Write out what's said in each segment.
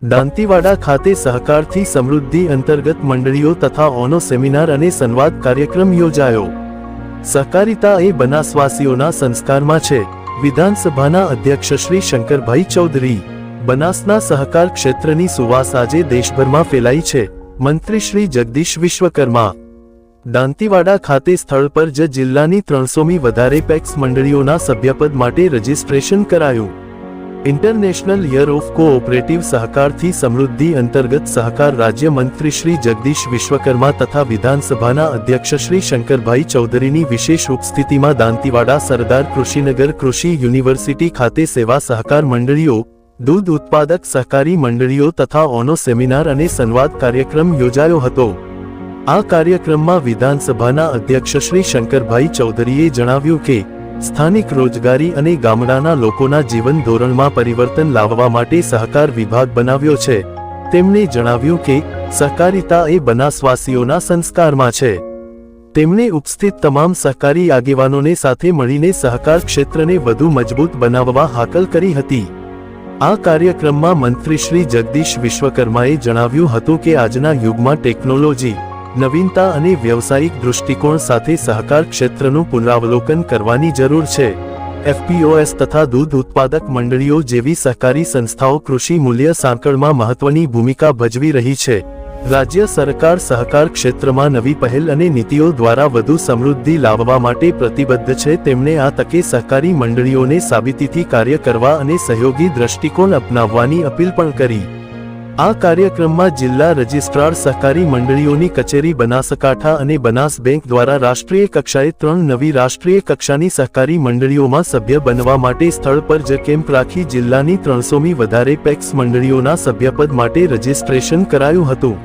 દાંતીવાડા ખાતે સહકારથી સમૃદ્ધિ અંતર્ગત મંડળીઓ તથા ઓનો સેમિનાર અને સંવાદ કાર્યક્રમ યોજાયો। સહકારિતા એ બનાસવાસીઓના સંસ્કારમાં છે। વિધાનસભાના અધ્યક્ષ શ્રી શંકરભાઈ ચૌધરી। બનાસના સહકાર ક્ષેત્રની સુવાસ આજે દેશભરમાં ફેલાઈ છે। મંત્રી શ્રી જગદીશ વિશ્વકર્મા। દાંતીવાડા ખાતે સ્થળ પર જ જિલ્લાની 300મી વધારે પેક્સ મંડળીઓના સભ્યપદ માટે રજીસ્ટ્રેશન કરાયું। ઇન્ટરનેશનલ યર ઓફ કોઓપરેટિવ સહકારથી સમૃદ્ધિ અંતર્ગત સહકાર રાજ્ય મંત્રી શ્રી જગદીશ વિશ્વકર્મા તથા વિધાનસભાના અધ્યક્ષ શ્રી શંકરભાઈ ચૌધરીની વિશેષ ઉપસ્થિતિમાં દાંતીવાડા સરદાર કૃષિનગર કૃષિ યુનિવર્સિટી ખાતે સેવા સહકાર મંડળીઓ, દૂધ ઉત્પાદક સહકારી મંડળીઓ તથા ઓનો સેમિનાર અને સંવાદ કાર્યક્રમ યોજાયો હતો। આ કાર્યક્રમમાં વિધાનસભાના અધ્યક્ષ શ્રી શંકરભાઈ ચૌધરીએ જણાવ્યું કે સ્થાનિક રોજગારી અને ગામડાના લોકોના જીવન ધોરણમાં પરિવર્તન લાવવા માટે સહકાર વિભાગ બનાવ્યો છે। તેમણે જણાવ્યું કે સહકારિતા એ બનાસવાસીઓના સંસ્કારમાં છે। તેમણે ઉપસ્થિત તમામ સહકારી આગેવાનોને સાથે મળીને સહકાર ક્ષેત્રને વધુ મજબૂત બનાવવા હાકલ કરી હતી। આ કાર્યક્રમમાં મંત્રી શ્રી જગદીશ વિશ્વકર્માએ જણાવ્યું હતું કે આજના યુગમાં ટેકનોલોજી, નવીનતા અને વ્યવસાયિક દૃષ્ટિકોણ સાથે સહકાર ક્ષેત્રનું પુનરાવલોકન કરવાની જરૂર છે। એફપીઓએસ તથા દૂધ ઉત્પાદક મંડળીઓ જેવી સહકારી સંસ્થાઓ કૃષિ મૂલ્ય સાંકળમાં મહત્વની ભૂમિકા ભજવી રહી છે। રાજ્ય સરકાર સહકાર ક્ષેત્રમાં નવી પહેલ અને નીતિઓ દ્વારા વધુ સમૃદ્ધિ લાવવા માટે પ્રતિબદ્ધ છે। તેમણે આ તકે સહકારી મંડળીઓને સાબિતીથી કાર્ય કરવા અને સહયોગી દ્રષ્ટિકોણ અપનાવવાની અપીલ પણ કરી। આ કાર્યક્રમમાં જિલ્લા રજિસ્ટ્રાર સહકારી મંડળીઓની કચેરી બનાસકાંઠા અને બનાસ બેંક દ્વારા રાષ્ટ્રીય કક્ષાએ 3 નવી રાષ્ટ્રીય કક્ષાની સહકારી મંડળીઓમાં સભ્ય બનવા માટે સ્થળ પર જ કેમ્પ રાખી જિલ્લાની 300મી વધારે પેક્સ મંડળીઓના સભ્યપદ માટે રજીસ્ટ્રેશન કરાયું હતું।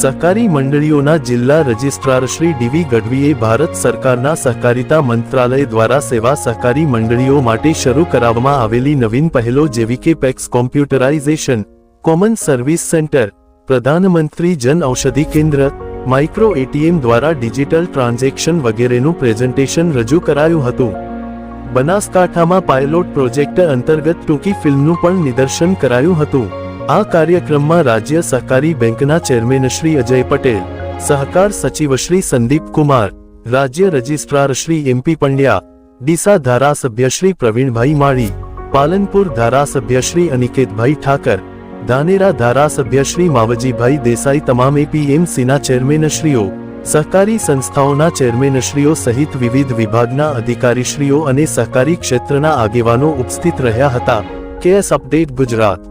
સહકારી મંડળીઓના જિલ્લા રજિસ્ટ્રાર શ્રી ડીવી ગઢવીએ ભારત સરકારના સહકારિતા મંત્રાલય દ્વારા સેવા સહકારી મંડળીઓ માટે શરૂ કરવામાં આવેલી નવીન પહેલો જેવી કે pax computerisation, common service centre, પ્રધાનમંત્રી જન ઔષધિ કેન્દ્ર, માઇક્રો એટીએમ દ્વારા ડિજિટલ ટ્રાન્ઝેક્શન વગેરેનું પ્રેઝન્ટેશન રજૂ કરાયું હતું। બનાસકાંઠામાં પાયલોટ પ્રોજેક્ટ અંતર્ગત ટૂંકી ફિલ્મનું પણ નિદર્શન કરાયું હતું। આ કાર્યક્રમમાં રાજ્ય સહકારી બેંકના ચેરમેન શ્રી અજય પટેલ, સહકાર સચિવ શ્રી સંદીપ કુમાર, રાજ્ય રજિસ્ટ્રાર શ્રી એમપી પંડ્યા, ડીસા ધારાસભ્ય શ્રી પ્રવીણભાઈ માળી, પાલનપુર ધારાસભ્ય શ્રી અનિકેતભાઈ ઠાકર, ધાનેરા ધારાસભ્ય શ્રી માવજીભાઈ દેસાઈ તમામ એપીએમસીના ચેરમેનશ્રીઓ, સહકારી સંસ્થાઓના ચેરમેનશ્રીઓ સહિત વિવિધ વિભાગના અધિકારીશ્રીઓ અને સહકારી ક્ષેત્રના આગેવાનો ઉપસ્થિત રહ્યા હતા। KS update Gujarat.